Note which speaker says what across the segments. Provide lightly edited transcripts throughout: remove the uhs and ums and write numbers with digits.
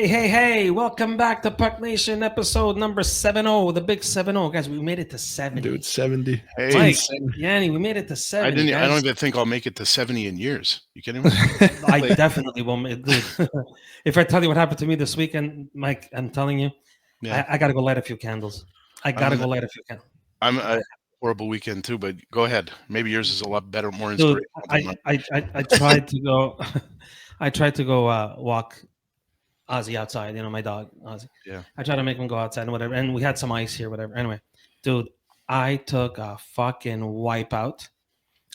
Speaker 1: Hey, welcome back to Puck Nation episode number 70, the big 70. Guys, we made it to 70.
Speaker 2: Dude, 70.
Speaker 3: Hey,
Speaker 1: Mike, Yanni, we made it to 70.
Speaker 3: I don't even think I'll make it to 70 in years. You kidding me?
Speaker 1: I definitely will. Dude. If I tell you what happened to me this weekend, Mike, I'm telling you, I got to go light a few candles. I'm
Speaker 3: a horrible weekend too, but go ahead. Maybe yours is a lot better, more
Speaker 1: Dude,
Speaker 3: inspirational.
Speaker 1: I tried to go. I tried to go walk Ozzy outside, my dog, Ozzy.
Speaker 3: Yeah.
Speaker 1: I tried to make him go outside and whatever. And we had some ice here, whatever. Anyway, dude, I took a fucking wipeout.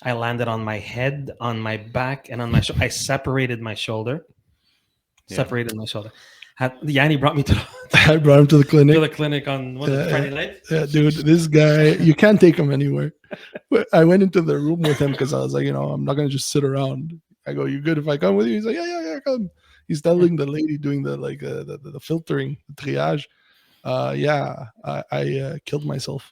Speaker 1: I landed on my head, on my back, and on my shoulder. I separated my shoulder. Yanni brought me
Speaker 2: I brought him to the clinic.
Speaker 1: On Friday night.
Speaker 2: Yeah, dude, this guy, you can't take him anywhere. I went into the room with him because I was like, I'm not going to just sit around. I go, you good if I come with you? He's like, yeah, come. He's telling the lady doing the filtering, the triage. I killed myself.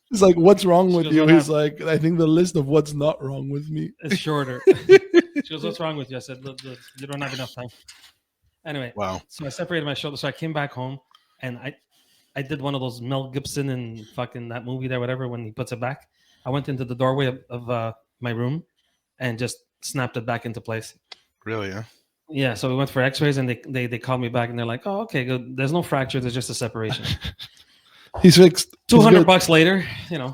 Speaker 2: He's like, what's wrong with you? He's like, I think the list of what's not wrong with me
Speaker 1: is shorter. She goes, what's wrong with you? I said, look, you don't have enough time. Anyway,
Speaker 3: wow.
Speaker 1: So I separated my shoulder. So I came back home and I did one of those Mel Gibson and fucking that movie there, whatever, when he puts it back. I went into the doorway of my room and just snapped it back into place.
Speaker 3: Really, yeah?
Speaker 1: Yeah, so we went for x-rays and they called me back and they're like, oh, okay, good. There's no fracture. There's just a separation.
Speaker 2: He's fixed.
Speaker 1: $200 later,
Speaker 3: Yeah.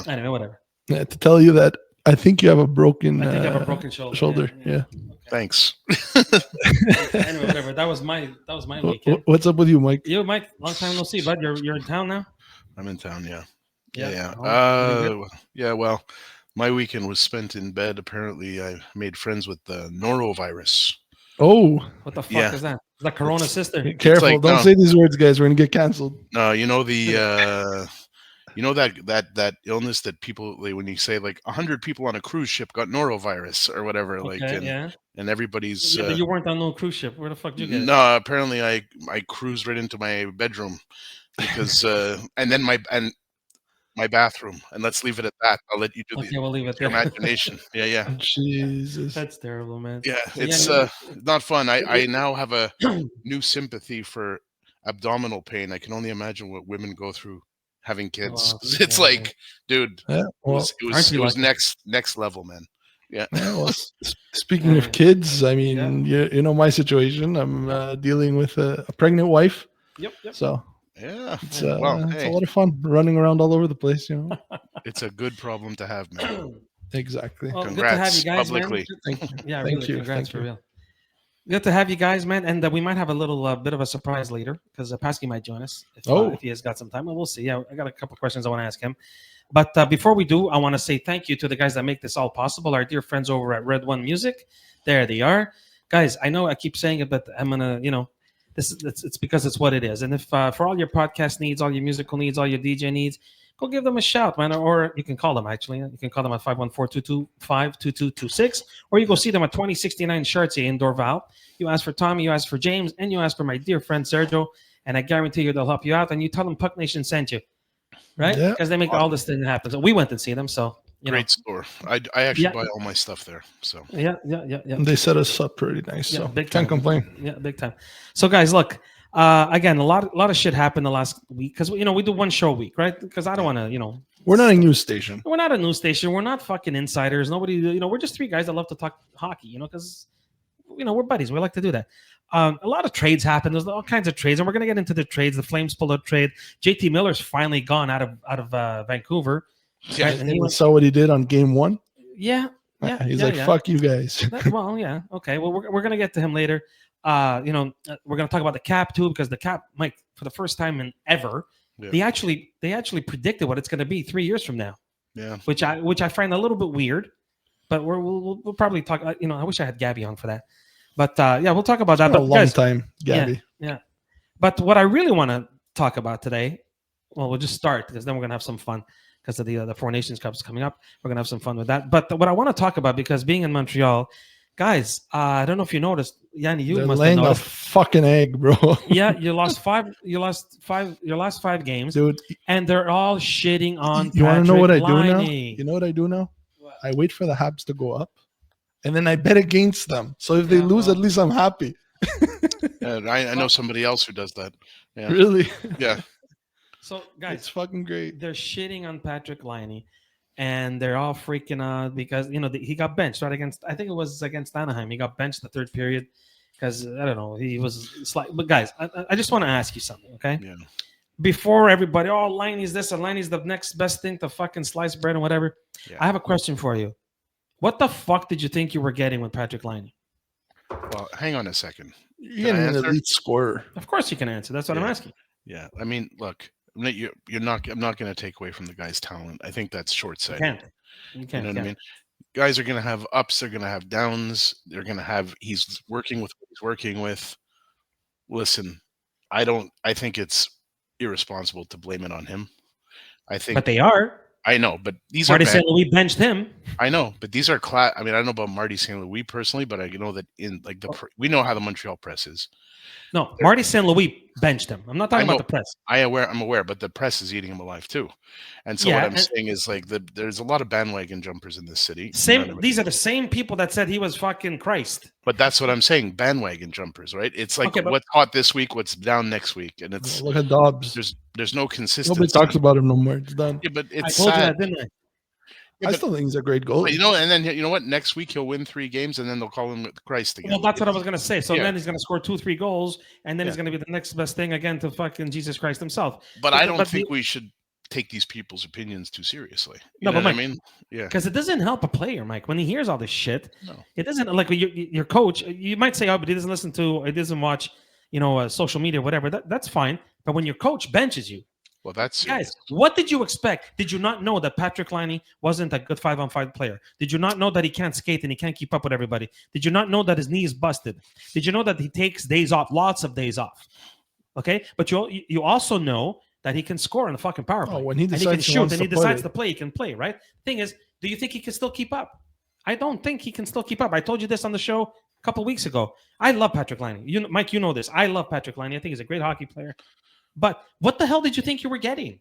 Speaker 1: Anyway, whatever.
Speaker 2: Yeah, to tell you that I think you have a broken,
Speaker 1: shoulder.
Speaker 2: Yeah.
Speaker 3: Thanks.
Speaker 1: Anyway, whatever. That was my weekend.
Speaker 2: What's up with you, Mike?
Speaker 1: You, Mike, long time no see, bud. You're in town now?
Speaker 3: I'm in town, yeah.
Speaker 1: Yeah.
Speaker 3: Well, my weekend was spent in bed. Apparently, I made friends with the norovirus.
Speaker 2: Oh,
Speaker 1: what the fuck is that? Is that Corona's sister?
Speaker 2: Careful!
Speaker 3: Like,
Speaker 2: don't say these words, guys. We're gonna get canceled.
Speaker 3: No, that illness that people when you say like 100 people on a cruise ship got norovirus or whatever, and everybody's.
Speaker 1: But you weren't on no cruise ship. Where the fuck did you get?
Speaker 3: No, apparently I cruised right into my bedroom because and then my bathroom, and let's leave it at that. I'll let you do
Speaker 1: we'll leave it there.
Speaker 3: Imagination. Yeah.
Speaker 2: Jesus,
Speaker 1: that's terrible, man.
Speaker 3: Yeah, it's not fun. I now have a new sympathy for abdominal pain. I can only imagine what women go through having kids. It's like, dude, it was next level, man. Yeah.
Speaker 2: Well, speaking of kids, I mean, you know my situation. I'm dealing with a pregnant wife.
Speaker 1: Yep.
Speaker 2: So.
Speaker 3: Yeah,
Speaker 2: it's a lot of fun running around all over the place,
Speaker 3: It's a good problem to have, man.
Speaker 2: Exactly.
Speaker 1: Well,
Speaker 3: congrats,
Speaker 1: good to have you guys,
Speaker 3: publicly.
Speaker 1: Man. Thank you. Yeah,
Speaker 2: Thank
Speaker 1: really,
Speaker 2: you.
Speaker 1: Congrats for real. Good to have you guys, man. And we might have a little bit of a surprise later because Pasky might join us if he has got some time. Well, we'll see. Yeah, I got a couple questions I want to ask him. But before we do, I want to say thank you to the guys that make this all possible. Our dear friends over at Red One Music. There they are, guys. I know I keep saying it, but I'm gonna, it's because it's what it is. And if for all your podcast needs, all your musical needs, all your DJ needs, go give them a shout, man. Or you can call them, actually. You can call them at 514-225-2226. Or you go see them at 2069 Chartier in Dorval. You ask for Tommy, you ask for James, and you ask for my dear friend Sergio. And I guarantee you they'll help you out. And you tell them Puck Nation sent you. Right? Because they make all this thing happen. So we went and see them. So
Speaker 3: great store. I actually buy all my stuff there. So
Speaker 1: yeah.
Speaker 2: And they set us up pretty nice. So can't complain.
Speaker 1: Yeah, big time. So guys, look, again, a lot of shit happened the last week because we do one show a week, right? Because I don't want to,
Speaker 2: we're not a news station.
Speaker 1: We're not a news station. We're not fucking insiders. Nobody, we're just three guys that love to talk hockey, because we're buddies. We like to do that. A lot of trades happen. There's all kinds of trades, and we're gonna get into the trades. The Flames pulled out trade. JT Miller's finally gone out of Vancouver.
Speaker 2: Yeah, right? And saw what he did on game 1.
Speaker 1: Yeah.
Speaker 2: He's like, fuck you guys.
Speaker 1: Well, yeah. Okay. Well, we're going to get to him later. We're going to talk about the cap too, because the cap, Mike, for the first time in ever, they actually predicted what it's going to be 3 years from now.
Speaker 3: Yeah.
Speaker 1: Which I find a little bit weird, but we'll probably talk. I wish I had Gabby on for that, but we'll talk about that.
Speaker 2: But a long time, Gabby.
Speaker 1: Yeah. But what I really want to talk about today, well, we'll just start because then we're going to have some fun. Because of the Four Nations Cup is coming up. We're going to have some fun with that. But what I want to talk about, because being in Montreal, guys, I don't know if you noticed, Yanni, you must have noticed.
Speaker 2: A fucking egg, bro.
Speaker 1: Yeah, your last five games,
Speaker 2: dude,
Speaker 1: and they're all shitting on
Speaker 2: You want to know what I do now?
Speaker 1: Laine.
Speaker 2: You know what I do now?
Speaker 1: What?
Speaker 2: I wait for the Habs to go up, and then I bet against them. So if they lose, at least I'm happy.
Speaker 3: And I know somebody else who does that. Yeah.
Speaker 2: Really?
Speaker 3: Yeah.
Speaker 1: So, guys,
Speaker 2: It's fucking great.
Speaker 1: they're shitting on Patrick Laine, and they're all freaking out because he got benched right against. I think it was against Anaheim. He got benched the third period because I don't know. He was slight. But guys, I just want to ask you something, okay?
Speaker 3: Yeah.
Speaker 1: Before everybody, Laine's this and Laine's the next best thing to fucking slice bread and whatever.
Speaker 3: Yeah.
Speaker 1: I have a question for you. What the fuck did you think you were getting with Patrick Laine?
Speaker 3: Well, hang on a second.
Speaker 2: You're getting an elite scorer.
Speaker 1: Of course you can answer. That's what I'm asking.
Speaker 3: Yeah. I mean, look, you're not. I'm not going to take away from the guy's talent. I think that's short-sighted.
Speaker 1: You can't.
Speaker 3: You know what I mean? Guys are going to have ups. They're going to have downs. They're going to have. He's working with what he's working with. Listen, I think it's irresponsible to blame it on him. I think,
Speaker 1: but they are.
Speaker 3: I know, but these
Speaker 1: Marty
Speaker 3: are.
Speaker 1: St. Louis benched him.
Speaker 3: I know, but these are I mean, I don't know about Marty St. Louis personally, but I know that in like we know how the Montreal press is.
Speaker 1: No, Marty St. Louis benched him. I'm not talking about the press.
Speaker 3: I'm aware, but the press is eating him alive too. And so what I'm saying is like there's a lot of bandwagon jumpers in this city.
Speaker 1: These are the same people that said he was fucking Christ.
Speaker 3: But that's what I'm saying, bandwagon jumpers, right? It's like what's hot this week, what's down next week, and it's
Speaker 2: look at Dobbs.
Speaker 3: There's no consistency.
Speaker 2: Nobody talks about him no more. It's done.
Speaker 3: Yeah, but it's
Speaker 1: I told
Speaker 3: sad.
Speaker 1: you that, didn't I?
Speaker 2: I still think he's a great goalie.
Speaker 3: You know, and then you know what? Next week he'll win 3 games, and then they'll call him Christ again.
Speaker 1: Well, that's what I was gonna say. So then he's gonna score 2-3 goals, and then he's gonna be the next best thing again to fucking Jesus Christ himself.
Speaker 3: But I don't think we should take these people's opinions too seriously. You know
Speaker 1: but
Speaker 3: what I mean? Yeah.
Speaker 1: Because it doesn't help a player, Mike, when he hears all this shit.
Speaker 3: No.
Speaker 1: It doesn't like your coach. You might say, "Oh, but he doesn't listen to, he doesn't watch, social media, whatever." That's fine. But when your coach benches you.
Speaker 3: Well, that's
Speaker 1: guys. What did you expect? Did you not know that Patrick Laine wasn't a good 5-on-5 player? Did you not know that he can't skate and he can't keep up with everybody? Did you not know that his knee is busted? Did you know that he takes days off, lots of days off? Okay, but you also know that he can score in the fucking power play.
Speaker 2: When he decides
Speaker 1: and he can shoot and he decides
Speaker 2: to
Speaker 1: play, he can play. Right? Thing is, do you think he can still keep up? I don't think he can still keep up. I told you this on the show a couple weeks ago. I love Patrick Laine. Mike, you know this. I love Patrick Laine. I think he's a great hockey player. But what the hell did you think you were getting?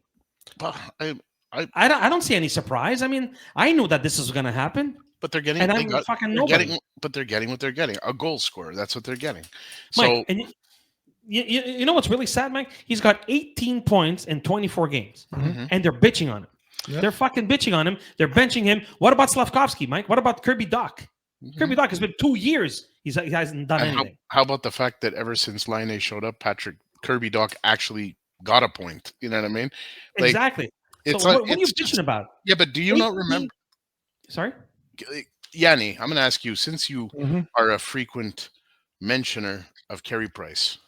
Speaker 3: Well,
Speaker 1: I don't see any surprise. I mean, I knew that this was going to happen.
Speaker 3: But they're getting, but they're getting what they're getting. A goal scorer. That's what they're getting.
Speaker 1: Mike, and you know what's really sad, Mike? He's got 18 points in 24 games, and they're bitching on him. Yep. They're fucking bitching on him. They're benching him. What about Slavkovsky, Mike? What about Kirby Dach? Kirby Dach has been 2 years. He hasn't done anything.
Speaker 3: How about the fact that ever since Laine showed up, Kirby Dach actually got a point. You know what I mean?
Speaker 1: Like, exactly.
Speaker 3: It's
Speaker 1: what are you bitching about?
Speaker 3: Yeah, but do you not remember?
Speaker 1: Sorry?
Speaker 3: Yanni, I'm going to ask you, since you are a frequent mentioner of Carey Price.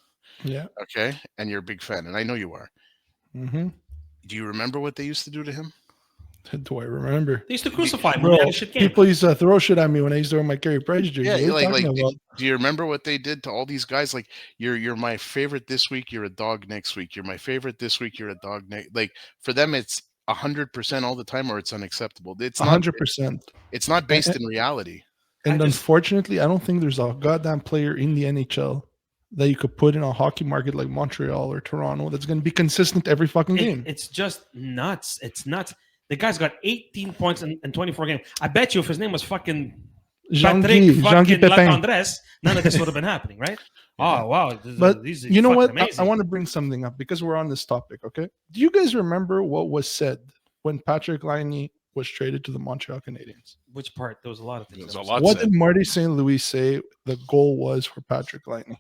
Speaker 2: Yeah.
Speaker 3: Okay? And you're a big fan, and I know you are. Do you remember what they used to do to him?
Speaker 2: Do I remember?
Speaker 1: They used to crucify him.
Speaker 2: Bro, people used to throw shit at me when I used to wear my Carey Price jersey.
Speaker 3: Yeah, do you remember what they did to all these guys? Like, you're my favorite this week, you're a dog next week. You're my favorite this week, you're a dog next. Like, for them, it's 100% all the time, or it's unacceptable. It's
Speaker 2: 100%.
Speaker 3: It's not based in reality.
Speaker 2: And unfortunately, I don't think there's a goddamn player in the NHL that you could put in a hockey market like Montreal or Toronto that's going to be consistent every fucking game.
Speaker 1: It's just nuts. It's nuts. The guy's got 18 points in 24 games. I bet you if his name was fucking Patrick fucking Latendresse, none of this would have been happening, right? Oh, wow.
Speaker 2: But you know what? I want to bring something up because we're on this topic, okay? Do you guys remember what was said when Patrick Laine was traded to the Montreal Canadiens?
Speaker 1: Which part? There was a lot of things.
Speaker 2: What did Marty St. Louis say the goal was for Patrick Laine?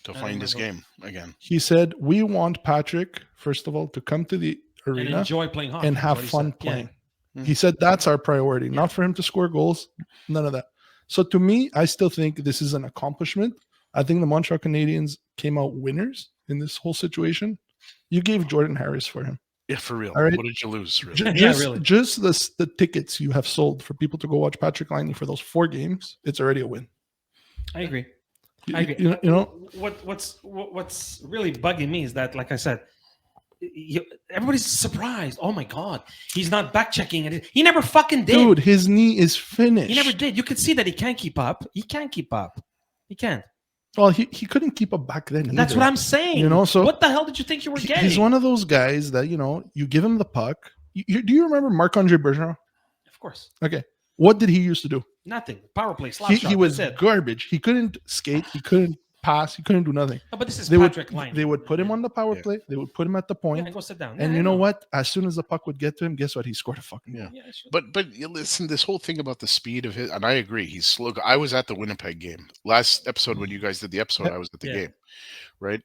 Speaker 3: To find his game again.
Speaker 2: He said, we want Patrick, first of all, to come to the arena
Speaker 1: and enjoy playing hockey
Speaker 2: and have fun playing. Yeah. He said that's our priority, not for him to score goals, none of that. So to me, I still think this is an accomplishment. I think the Montreal Canadiens came out winners in this whole situation. You gave Jordan Harris for him.
Speaker 3: Yeah, for real.
Speaker 2: All right?
Speaker 3: What did you lose? Really?
Speaker 1: Really?
Speaker 2: Just the tickets you have sold for people to go watch Patrick Laine for those 4 games, it's already a win.
Speaker 1: I agree.
Speaker 2: You know
Speaker 1: what's really bugging me is that, like I said, everybody's surprised. Oh my God, he's not back checking it. He never fucking did.
Speaker 2: Dude, his knee is finished.
Speaker 1: He never did. You could see that he can't keep up. He can't keep up. He can't.
Speaker 2: Well, he couldn't keep up back then.
Speaker 1: That's what I'm saying.
Speaker 2: You know, so
Speaker 1: what the hell did you think you were getting?
Speaker 2: He's one of those guys that you give him the puck. Do you remember Marc-Andre Bergeron?
Speaker 1: Of course.
Speaker 2: Okay. What did he used to do?
Speaker 1: Nothing. Power play. Slap shot.
Speaker 2: He was garbage. He couldn't skate. He couldn't pass. He couldn't do nothing.
Speaker 1: No, but this is
Speaker 2: They
Speaker 1: Patrick Laine.
Speaker 2: They would put him on the power
Speaker 3: Yeah.
Speaker 2: play. They would put him at the point.
Speaker 1: Yeah, go sit down.
Speaker 2: And
Speaker 1: Yeah,
Speaker 2: you
Speaker 1: I
Speaker 2: know what? As soon as the puck would get to him, guess what? He scored a fucking goal.
Speaker 3: Yeah.
Speaker 1: sure.
Speaker 3: But you listen, this whole thing about the speed of his, and I agree, he's slow. I was at the Winnipeg game last episode when you guys did the episode. I was at the game, right?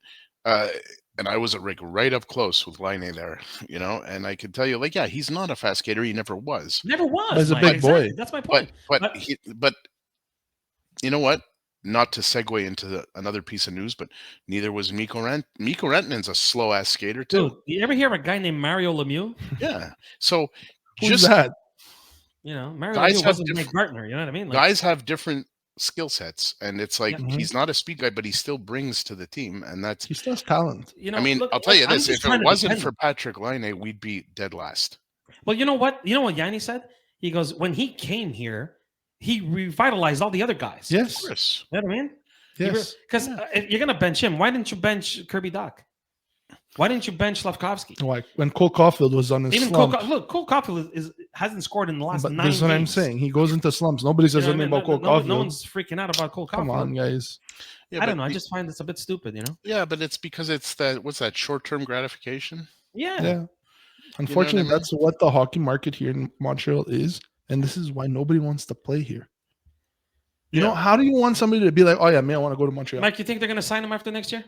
Speaker 3: And I was right up close with Laine there, and I could tell you, like, yeah, he's not a fast skater. He never was.
Speaker 1: Never was.
Speaker 2: But he's a
Speaker 1: Mike.
Speaker 2: big
Speaker 1: Exactly.
Speaker 2: boy.
Speaker 1: That's my point.
Speaker 3: But you know what? Not to segue into another piece of news, but neither was Mikko Rantanen. Mikko Rantanen's a slow ass skater too.
Speaker 1: Dude, you ever hear of a guy named Mario Lemieux?
Speaker 3: Yeah. So
Speaker 2: Who's that?
Speaker 1: Mario
Speaker 3: Guys
Speaker 1: Lemieux
Speaker 3: have
Speaker 1: wasn't Mike Gartner. You know what I mean? Like,
Speaker 3: guys have different skill sets, and it's like
Speaker 2: Yeah.
Speaker 3: he's not a speed guy, but he still brings to the team, and that's.
Speaker 2: He still has talent.
Speaker 3: I mean, I'll tell you
Speaker 1: I'm
Speaker 3: this:
Speaker 1: just
Speaker 3: if
Speaker 1: trying
Speaker 3: it
Speaker 1: to
Speaker 3: wasn't
Speaker 1: defend
Speaker 3: for
Speaker 1: him.
Speaker 3: Patrick Laine, we'd be dead last.
Speaker 1: Well, you know what? You know what Yanni said? He goes, when he came here, he revitalized all the other guys.
Speaker 2: Yes.
Speaker 3: Chris.
Speaker 1: You know what I mean?
Speaker 2: Yes.
Speaker 1: Because if you're gonna bench him, why didn't you bench Kirby Doc? Why didn't you bench Slavkovsky?
Speaker 2: Like when Cole Caulfield was on his
Speaker 1: Even
Speaker 2: slump.
Speaker 1: Cole Caulfield hasn't scored in the last
Speaker 2: But
Speaker 1: 9
Speaker 2: this is what I'm
Speaker 1: games.
Speaker 2: saying. He goes into slumps. Nobody says
Speaker 1: You know what I
Speaker 2: anything
Speaker 1: mean?
Speaker 2: about Cole
Speaker 1: No
Speaker 2: Caulfield.
Speaker 1: one's freaking out about Cole
Speaker 2: Come
Speaker 1: Caulfield.
Speaker 2: on, guys.
Speaker 3: Yeah,
Speaker 1: I don't know.
Speaker 3: but
Speaker 1: I just find this a bit stupid,
Speaker 3: Yeah, but it's because it's that. What's that? Short-term gratification.
Speaker 2: Yeah. Unfortunately,
Speaker 3: mean?
Speaker 2: that's what the hockey market here in Montreal is. And this is why nobody wants to play here. You know, how do you want somebody to be like, oh, yeah, man, I want to go to Montreal?
Speaker 1: Mike, you think they're going to sign him after next year?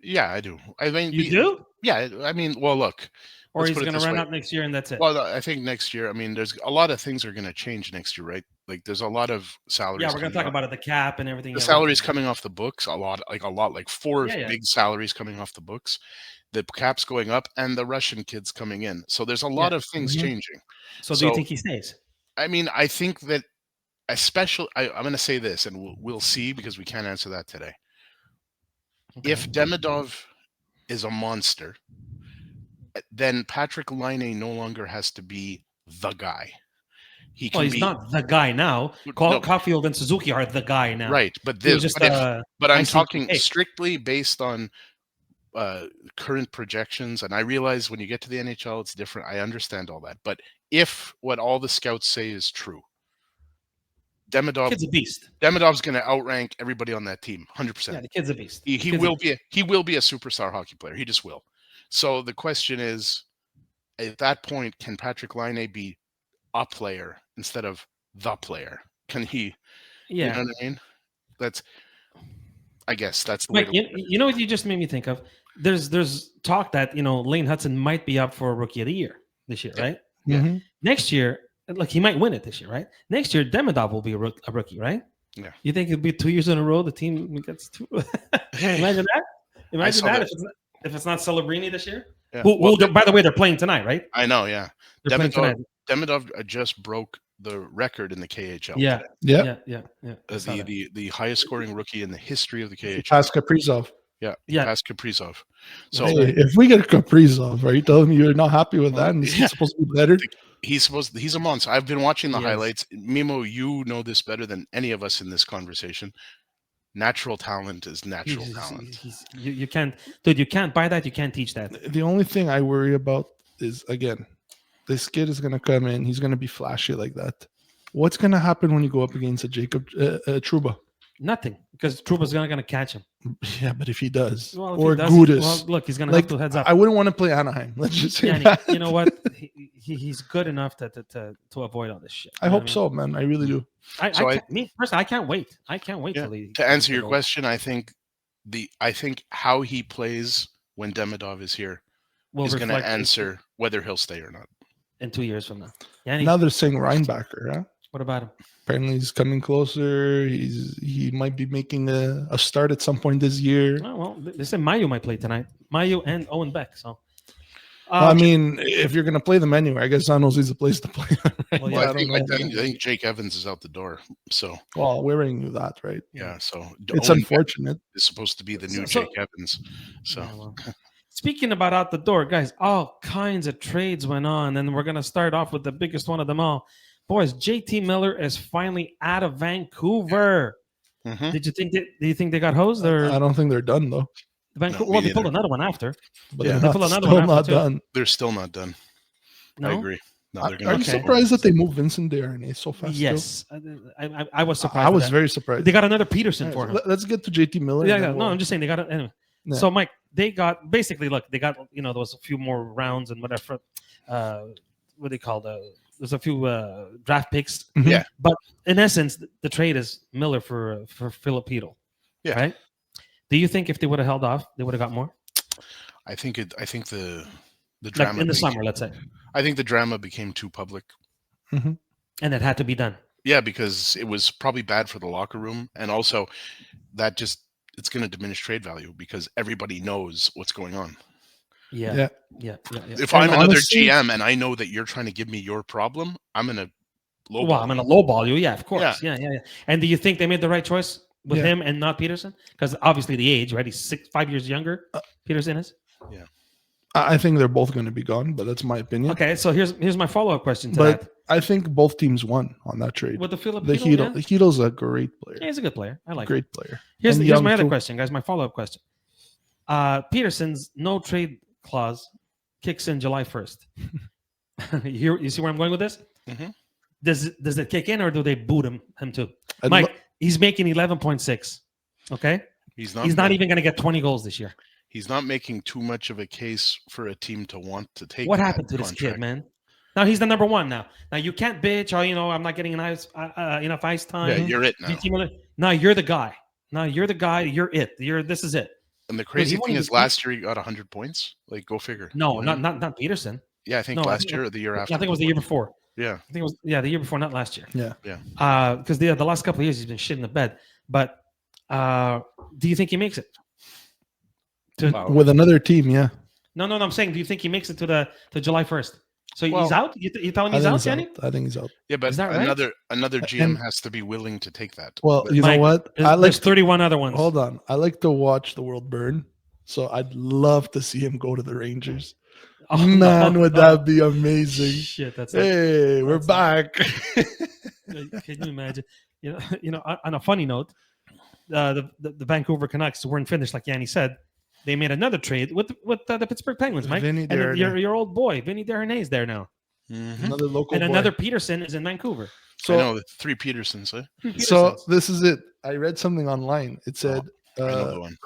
Speaker 3: Yeah, I do. I mean,
Speaker 1: You do?
Speaker 3: Yeah, I mean, well, look.
Speaker 1: Or
Speaker 3: let's
Speaker 1: he's
Speaker 3: put it
Speaker 1: going to
Speaker 3: this
Speaker 1: run
Speaker 3: way.
Speaker 1: out next year and that's it?
Speaker 3: Well, I think next year. I mean, there's a lot of things are going to change next year, right? Like, there's a lot of salaries.
Speaker 1: Yeah, we're going to talk about it, the cap and everything.
Speaker 3: The salaries coming off the books, like 4
Speaker 1: Yeah.
Speaker 3: big salaries coming off the books. The cap's going up, and the Russian kids coming in. So there's a lot of things changing.
Speaker 1: So do you think he stays?
Speaker 3: I mean, I think that, especially, I'm going to say this, and we'll see because we can't answer that today.
Speaker 1: Okay.
Speaker 3: If Demidov is a monster, then Patrick Laine no longer has to be the guy.
Speaker 1: He's not the guy now. Caulfield and Suzuki are the guy now.
Speaker 3: Right, but I'm talking strictly based on current projections, and I realize when you get to the NHL, it's different. I understand all that, but if what all the scouts say is true,
Speaker 1: Kid's a beast.
Speaker 3: Demidov's going to outrank everybody on that team, 100%.
Speaker 1: Yeah, the kid's a beast.
Speaker 3: He will be a superstar hockey player. He just will. So the question is, at that point, can Patrick Laine be a player instead of the player? Can he?
Speaker 1: Yeah.
Speaker 3: You know what I mean? I guess that's the
Speaker 1: Mike,
Speaker 3: way.
Speaker 1: You know what you just made me think of? There's talk that Lane Hudson might be up for Rookie of the Year this year, right?
Speaker 2: Mm-hmm.
Speaker 1: Next year, he might win it this year, right? Next year, Demidov will be a rookie, right?
Speaker 3: Yeah.
Speaker 1: You think it'll be 2 years in a row the team gets 2? Imagine that. Imagine that if it's not Celebrini this year.
Speaker 3: Yeah.
Speaker 1: By the way, they're playing tonight, right?
Speaker 3: I know, yeah.
Speaker 1: They're playing tonight.
Speaker 3: Demidov just broke the record in the KHL.
Speaker 1: Yeah.
Speaker 3: The highest scoring rookie in the history of the KHL.
Speaker 2: Past Kaprizov.
Speaker 3: Yeah. Past Kaprizov. So
Speaker 2: if we get Kaprizov, are you telling me you're not happy with that? And he's supposed to be better.
Speaker 3: He's a monster. I've been watching the highlights. Mimo, you know this better than any of us in this conversation. Natural talent is natural talent.
Speaker 1: You can't, dude. You can't buy that. You can't teach that.
Speaker 2: The only thing I worry about is, again, this kid is going to come in. He's going to be flashy like that. What's going to happen when you go up against a Jacob Trouba?
Speaker 1: Nothing, because Trouba's not going to catch him.
Speaker 2: Yeah, but if he does,
Speaker 1: or
Speaker 2: Gudis,
Speaker 1: well, look, he's going to have to heads up.
Speaker 2: I wouldn't want to play Anaheim. Let's just say that.
Speaker 1: You know what? He's good enough to avoid all this shit.
Speaker 2: I hope so, man. I really do.
Speaker 1: I can't wait. I can't wait
Speaker 3: to answer your question. I think how he plays when Demidov is here is going to answer whether he'll stay or not
Speaker 1: in 2 years from now.
Speaker 2: Now they're saying Reinbacher. Huh?
Speaker 1: What about him?
Speaker 2: Apparently he's coming closer. He might be making a start at some point this year.
Speaker 1: Oh, well, they said Mayu might play tonight. Mayu and Owen Beck. So,
Speaker 2: I mean, if you're going to play them anywhere, I guess San Jose's a place to play them. Right?
Speaker 3: Well, I think Jake Evans is out the door. So,
Speaker 2: well, we already knew that, right?
Speaker 3: Yeah. So
Speaker 2: it's unfortunate.
Speaker 3: It's supposed to be the new Jake Evans. So.
Speaker 1: Yeah, well. Speaking about out the door, guys, all kinds of trades went on, and we're going to start off with the biggest one of them all. Boys, JT Miller is finally out of Vancouver.
Speaker 3: Mm-hmm.
Speaker 1: Do you think they got hosed? Or?
Speaker 2: I don't think they're done though.
Speaker 1: They pulled another one after.
Speaker 2: But they're still not done.
Speaker 3: They're still not done.
Speaker 1: No?
Speaker 3: I agree. No, they're
Speaker 2: Are
Speaker 3: gonna
Speaker 2: you
Speaker 1: Okay.
Speaker 2: surprised that they moved Vincent Desharnais so fast?
Speaker 1: Yes, I was surprised.
Speaker 2: I
Speaker 1: with
Speaker 2: was
Speaker 1: that.
Speaker 2: very surprised.
Speaker 1: They got another Peterson
Speaker 2: All right,
Speaker 1: for
Speaker 2: so
Speaker 1: him.
Speaker 2: let's get to JT Miller.
Speaker 1: Yeah,
Speaker 2: and
Speaker 1: yeah.
Speaker 2: then
Speaker 1: No,
Speaker 2: we'll-
Speaker 1: I'm just saying they got it anyway.
Speaker 2: Yeah.
Speaker 1: So, Mike, they got basically look. They got there was a few more rounds and whatever. What they call there's a few draft picks.
Speaker 2: Mhm.
Speaker 3: Yeah.
Speaker 1: But in essence, the trade is Miller for Filipino.
Speaker 3: Yeah.
Speaker 1: Right. Do you think if they would have held off, they would have got more?
Speaker 3: I think the
Speaker 1: Like
Speaker 3: drama
Speaker 1: in the
Speaker 3: became-
Speaker 1: summer, let's say,
Speaker 3: I think the drama became too public.
Speaker 1: and it had to be done.
Speaker 3: Yeah, because it was probably bad for the locker room, and also that just it's going to diminish trade value because everybody knows what's going on.
Speaker 1: Yeah.
Speaker 3: If
Speaker 2: And
Speaker 3: I'm another
Speaker 2: honestly-
Speaker 3: GM and I know that you're trying to give me your problem, I'm going to lowball.
Speaker 1: Well, I'm gonna lowball you. Yeah, of course. Yeah. And do you think they made the right choice with
Speaker 2: Yeah.
Speaker 1: him and not Peterson? Because obviously the age, right? He's 5 years younger. Peterson is.
Speaker 2: I think they're both going to be gone, but that's my opinion.
Speaker 1: Okay, so here's my follow up question to
Speaker 2: But
Speaker 1: that.
Speaker 2: I think both teams won on that trade.
Speaker 1: With the
Speaker 2: The
Speaker 1: Filipino,
Speaker 2: Heedle,
Speaker 1: yeah?
Speaker 2: Heedle's a great player.
Speaker 1: Yeah, he's a good player. I like him.
Speaker 2: Great player.
Speaker 1: Here's
Speaker 2: And
Speaker 1: here's
Speaker 2: young
Speaker 1: my other
Speaker 2: too.
Speaker 1: question, guys. My follow up question. Peterson's no trade clause kicks in July 1st. You see where I'm going with this?
Speaker 3: Mhm.
Speaker 1: Does it kick in or do they boot him too?
Speaker 2: I'd
Speaker 1: Mike,
Speaker 2: lo-
Speaker 1: he's making 11.6. Okay,
Speaker 3: He's not.
Speaker 1: he's not even going to get 20 goals this year.
Speaker 3: He's not making too much of a case for a team to want to take.
Speaker 1: What
Speaker 3: that
Speaker 1: happened to this
Speaker 3: contract.
Speaker 1: kid, man? Now he's the number one. Now you can't bitch. Oh, I'm not getting enough ice time.
Speaker 3: Yeah, you're it now.
Speaker 1: JT Miller. Now you're the guy. Now you're the guy. You're it. This is it.
Speaker 3: And the crazy
Speaker 1: won
Speaker 3: thing
Speaker 1: the-
Speaker 3: is, last year he got 100 points. Like, go figure.
Speaker 1: No,
Speaker 3: You know?
Speaker 1: not Peterson.
Speaker 3: Yeah, I think
Speaker 1: No, I
Speaker 3: last
Speaker 1: think-
Speaker 3: year or the year
Speaker 1: I
Speaker 3: after.
Speaker 1: think it was the year before.
Speaker 3: Yeah.
Speaker 1: I think it was the year before, not last year.
Speaker 2: Yeah.
Speaker 1: Because the last couple of years he's been shit in the bed. But do you think he makes it?
Speaker 3: Wow.
Speaker 2: With another team, yeah.
Speaker 1: No. I'm saying, do you think he makes it to July 1st? So he's
Speaker 3: Well,
Speaker 1: out. You telling me
Speaker 2: I
Speaker 1: he's
Speaker 2: think
Speaker 1: out,
Speaker 2: he's
Speaker 1: Jenny?
Speaker 2: out. I think he's out.
Speaker 3: Yeah, but
Speaker 1: Is that right?
Speaker 3: another GM
Speaker 2: And-
Speaker 3: has to be willing to take that.
Speaker 2: Well,
Speaker 3: But-
Speaker 2: you know
Speaker 1: Mike,
Speaker 2: what?
Speaker 1: There's 31 other ones.
Speaker 2: Hold on. I like to watch the world burn. So I'd love to see him go to the Rangers.
Speaker 1: Oh,
Speaker 2: Man,
Speaker 1: no,
Speaker 2: would
Speaker 1: no.
Speaker 2: that be amazing?
Speaker 1: Shit, that's
Speaker 2: Hey, we're
Speaker 1: that's
Speaker 2: back.
Speaker 1: Can you imagine? On a funny note, the Vancouver Canucks weren't finished, like Yanni said. They made another trade with the Pittsburgh Penguins, Mike.
Speaker 2: Vinny
Speaker 1: And then
Speaker 2: Desharnais.
Speaker 1: your old boy, Vinny Desharnais, is there now,
Speaker 3: Mhm.
Speaker 2: Another local
Speaker 1: and
Speaker 2: boy.
Speaker 1: another Peterson is in Vancouver.
Speaker 3: I know the 3 Petersons. Eh?
Speaker 2: So this is it. I read something online. It said
Speaker 3: I know the one.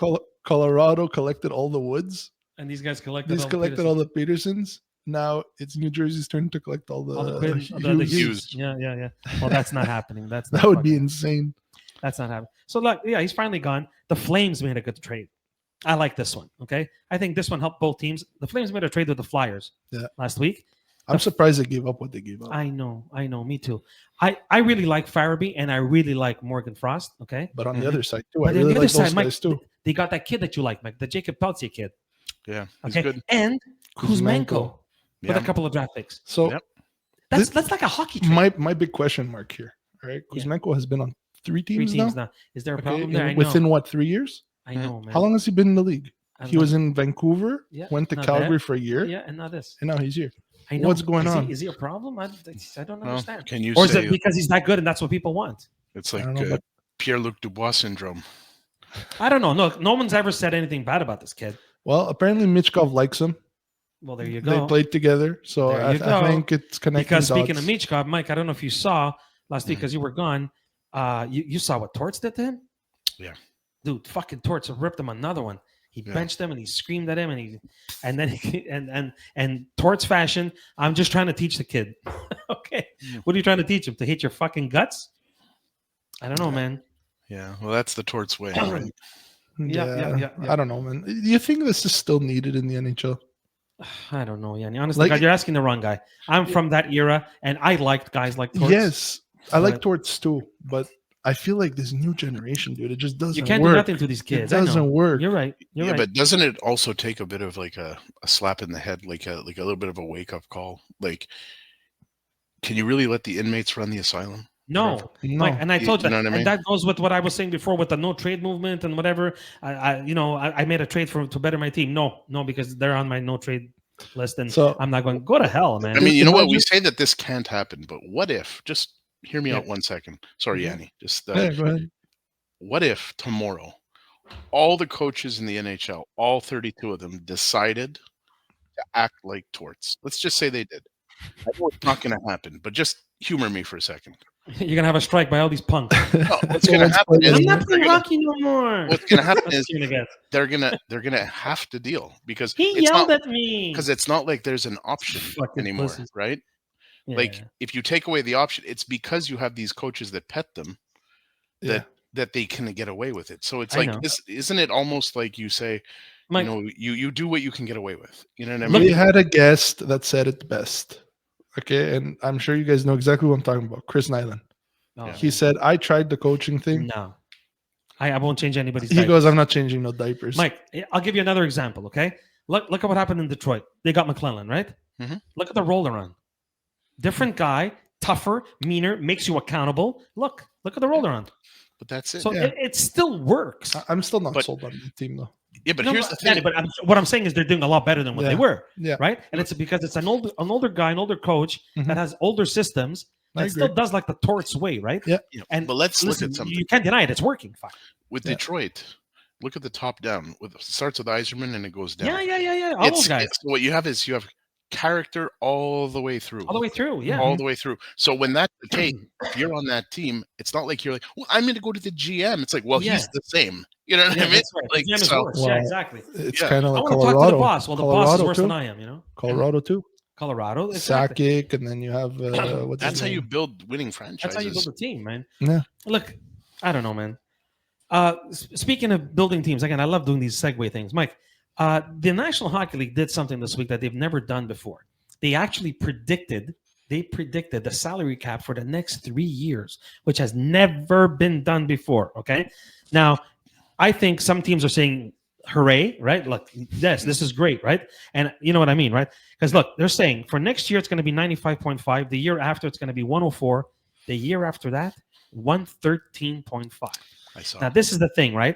Speaker 2: Colorado collected all the Woods.
Speaker 1: And these guys collected.
Speaker 2: These
Speaker 1: all the
Speaker 2: collected
Speaker 1: Petersons.
Speaker 2: all the Petersons. Now it's New Jersey's turn to collect all the,
Speaker 1: All the Quinn-
Speaker 2: Hughes.
Speaker 1: the Hughes.
Speaker 3: Hughes.
Speaker 1: Yeah. Well, that's not happening. That's
Speaker 2: That
Speaker 1: not
Speaker 2: would be
Speaker 1: fucking-
Speaker 2: insane.
Speaker 1: That's not happening. So look, yeah, he's finally gone. The Flames made a good trade. I like this one. Okay, I think this one helped both teams. The Flames made a trade with the Flyers last week.
Speaker 2: I'm surprised they gave up what they gave up.
Speaker 1: I know. Me too. I really like Farabee and I really like Morgan Frost. Okay,
Speaker 2: But on
Speaker 3: Mhm.
Speaker 2: the other side too,
Speaker 1: But
Speaker 2: I
Speaker 1: on
Speaker 2: really
Speaker 1: the
Speaker 2: like
Speaker 1: other
Speaker 2: those
Speaker 1: side, Mike,
Speaker 2: guys too.
Speaker 1: they got that kid that you like, Mike, the Jacob Peltier kid.
Speaker 3: Yeah, he's
Speaker 1: Okay,
Speaker 3: good.
Speaker 1: and Kuzmenko with
Speaker 3: Yeah.
Speaker 1: a couple of draft picks.
Speaker 2: So
Speaker 3: Yep.
Speaker 1: That's like a hockey trade.
Speaker 2: my big question mark here. All right,
Speaker 1: Yeah.
Speaker 2: Kuzmenko has been on 3
Speaker 1: Three
Speaker 2: teams,
Speaker 1: teams
Speaker 2: now.
Speaker 1: now. Is there a
Speaker 2: Okay,
Speaker 1: problem there? I know.
Speaker 2: within what 3 years?
Speaker 1: I know, man.
Speaker 2: How long has he been in the league?
Speaker 1: I don't
Speaker 2: He was
Speaker 1: know.
Speaker 2: in Vancouver,
Speaker 1: Yeah,
Speaker 2: went to
Speaker 1: not
Speaker 2: Calgary
Speaker 1: bad.
Speaker 2: for a year,
Speaker 1: Yeah, and not this.
Speaker 2: and now he's here.
Speaker 1: I know.
Speaker 2: What's going
Speaker 1: Is
Speaker 2: on?
Speaker 1: Is he a problem? I don't
Speaker 3: Well,
Speaker 1: understand.
Speaker 3: can you
Speaker 1: Or is
Speaker 3: say
Speaker 1: it because he's that good and that's what people want?
Speaker 3: it's
Speaker 2: I
Speaker 3: like
Speaker 2: don't know, but-
Speaker 3: Pierre-Luc Dubois syndrome?
Speaker 1: I don't know. No one's ever said anything bad about this kid.
Speaker 2: Well, apparently Mitchkov likes him.
Speaker 1: Well, there you
Speaker 2: They
Speaker 1: go.
Speaker 2: played together, so
Speaker 1: There
Speaker 2: I,
Speaker 1: you
Speaker 2: I
Speaker 1: go.
Speaker 2: think it's connecting.
Speaker 1: Because speaking of
Speaker 2: dots.
Speaker 1: Michkov, Mike, I don't know if you saw last week
Speaker 3: Mhm.
Speaker 1: because you were gone. You saw what Torts did to him?
Speaker 3: Yeah.
Speaker 1: Dude, fucking Torts ripped him another one. He
Speaker 3: Yeah.
Speaker 1: benched him and he screamed at him and then and Torts fashion. I'm just trying to teach the kid. Okay.
Speaker 3: Yeah.
Speaker 1: What are you trying to teach him? To hate your fucking guts? I don't know, man.
Speaker 3: Yeah, well, that's the Torts way, right?
Speaker 1: Yeah.
Speaker 2: I don't know, man. Do you think this is still needed in the NHL?
Speaker 1: I don't know, Yanni. Honestly,
Speaker 2: Like-
Speaker 1: God, you're asking the wrong guy. I'm from that era, and I liked guys like Torts.
Speaker 2: Yes, I like
Speaker 1: but-
Speaker 2: Torts too, but I feel like this new generation, dude, it just doesn't
Speaker 1: You can't
Speaker 2: work.
Speaker 1: do nothing to these kids.
Speaker 2: It
Speaker 1: I know.
Speaker 2: doesn't work.
Speaker 1: You're right. You're
Speaker 3: Yeah,
Speaker 1: right.
Speaker 3: but doesn't it also take a bit of like a slap in the head, like a little bit of a wake up call? Like, can you really let the inmates run the asylum?
Speaker 1: No,
Speaker 2: No.
Speaker 1: Mike, and I told you,
Speaker 3: You know what I mean?
Speaker 1: and that goes with what I was saying before with the no trade movement and whatever. I made a trade to better my team. No, because they're on my no trade list, and
Speaker 2: So-
Speaker 1: I'm not going. Go to hell, man.
Speaker 3: I mean, you know what? We
Speaker 2: imagine-
Speaker 3: say that this can't happen, but what if? Just hear me
Speaker 1: Yeah.
Speaker 3: out 1 second. Sorry,
Speaker 1: Mhm.
Speaker 3: Yanni. Just
Speaker 2: Yeah, go ahead.
Speaker 3: what if tomorrow all the coaches in the NHL, all 32 of them, decided to act like Torts? Let's just say they did. I know it's not going to happen, but just humor me for a second.
Speaker 1: You're going to have a strike by all these punks.
Speaker 3: No, what's going to happen is
Speaker 1: I'm not playing hockey no more.
Speaker 3: what's going to happen
Speaker 1: That's
Speaker 3: is
Speaker 1: what you're gonna get.
Speaker 3: they're gonna have to deal because
Speaker 1: He yelled at me.
Speaker 3: Because it's not like there's an option anymore, right?
Speaker 1: Yeah.
Speaker 3: Like if you take away the option, it's because you have these coaches that pet them that they can get away with it. So it's like this, isn't it almost like you say, Mike, you do what you can get away with. You know what I mean?
Speaker 2: We had a guest that said it best. Okay, and I'm sure you guys know exactly what I'm talking about. Chris Nyland. Oh, he said, I tried the coaching thing.
Speaker 1: No. I won't change anybody's
Speaker 2: diapers. He goes, I'm not changing no diapers.
Speaker 1: Mike, I'll give you another example, okay? Look at what happened in Detroit. They got McClellan, right?
Speaker 3: Mm-hmm.
Speaker 1: Look at the roller run. Different guy, tougher, meaner, makes you accountable. Look at the roller run.
Speaker 3: But that's it.
Speaker 1: So it still works.
Speaker 2: I'm still not sold on the team, though.
Speaker 3: Yeah, but here's the thing.
Speaker 1: But what I'm saying is they're doing a lot better than what they were.
Speaker 2: Yeah.
Speaker 1: Right? And it's because it's an older guy, an older coach that has older systems that still does like the Torts way, right?
Speaker 2: Yeah.
Speaker 1: And
Speaker 3: but let's look at something.
Speaker 1: You can't deny it. It's working. Fine.
Speaker 3: With Detroit, look at the top down. It starts with Yzerman and it goes down.
Speaker 1: Yeah. All those guys.
Speaker 3: What you have is you have character all the way through.
Speaker 1: All the way through, yeah.
Speaker 3: All the way through. So when that's the case, if you're on that team, it's not like you're like, well, I'm going to go to the GM. It's like, well, he's the same. You know what I mean?
Speaker 1: Right.
Speaker 3: Like,
Speaker 1: GM is worse. Yeah, exactly.
Speaker 2: It's kind of like
Speaker 1: I want
Speaker 2: Colorado.
Speaker 1: to talk to the boss. Well,
Speaker 2: Colorado
Speaker 1: the boss is worse
Speaker 2: too.
Speaker 1: than I am, you know?
Speaker 2: Colorado, too.
Speaker 1: Colorado. Exactly.
Speaker 2: Sakic, and then you have...
Speaker 3: that's how you build winning franchises.
Speaker 1: That's how you build a team, man.
Speaker 2: Yeah.
Speaker 1: Look, I don't know, man. Speaking of building teams, again, I love doing these segue things. Mike, the National Hockey League did something this week that they've never done before. They actually predicted the salary cap for the next 3 years, which has never been done before. Okay. Now, I think some teams are saying, hooray, right? Look, yes, this is great, right? And you know what I mean, right? Because look, they're saying for next year, it's going to be 95.5. The year after, it's going to be 104. The year after that, 113.5.
Speaker 3: I saw.
Speaker 1: Now, this is the thing, right?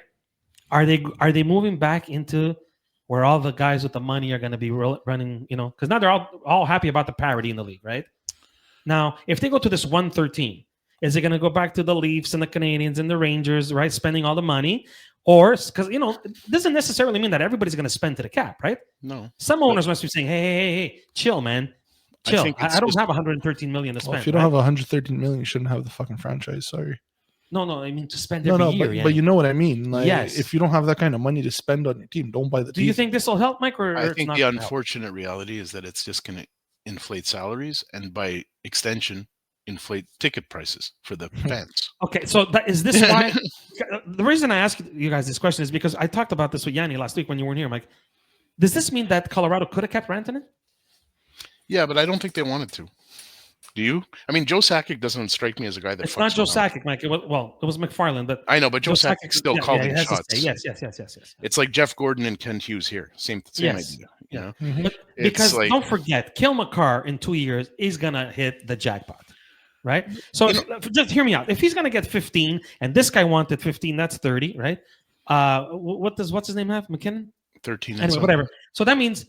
Speaker 1: Are they moving back into where all the guys with the money are going to be running, you know, because now they're all happy about the parity in the league, right? Now, if they go to this 113, is it going to go back to the Leafs and the Canadians and the Rangers, right, spending all the money? Or, because, you know, it doesn't necessarily mean that everybody's going to spend to the cap, right?
Speaker 3: No.
Speaker 1: Some owners must be saying, hey, chill, man. Chill. I don't have 113 million to spend.
Speaker 2: Well, if you don't have 113 million, you shouldn't have the fucking franchise. Sorry.
Speaker 1: No, I mean to spend every year.
Speaker 2: But you know what I mean. Like,
Speaker 1: yes.
Speaker 2: If you don't have that kind of money to spend on your team, don't buy the team.
Speaker 1: Do you think this will help, Mike? Or
Speaker 3: I think the unfortunate reality is that it's just going to inflate salaries and by extension, inflate ticket prices for the fans.
Speaker 1: Okay, so is this why? The reason I ask you guys this question is because I talked about this with Yanni last week when you weren't here, Mike. Does this mean that Colorado could have kept Rantanen?
Speaker 3: Yeah, but I don't think they wanted to. Do you? I mean, Joe Sakic doesn't strike me as a guy that.
Speaker 1: It's not Joe Sakic, Mike. It was McFarland, but
Speaker 3: I know, but Joe Sakic still called the shots.
Speaker 1: Yes.
Speaker 3: It's like Jeff Gordon and Kent Hughes here. Same idea. You know?
Speaker 1: Mm-hmm. Because don't forget, Kale McCarr in 2 years is gonna hit the jackpot, right? So just hear me out. If he's gonna get 15, and this guy wanted 15, that's 30, right? What's his name have? McKinnon?
Speaker 3: 13.
Speaker 1: Anyway, whatever. So that means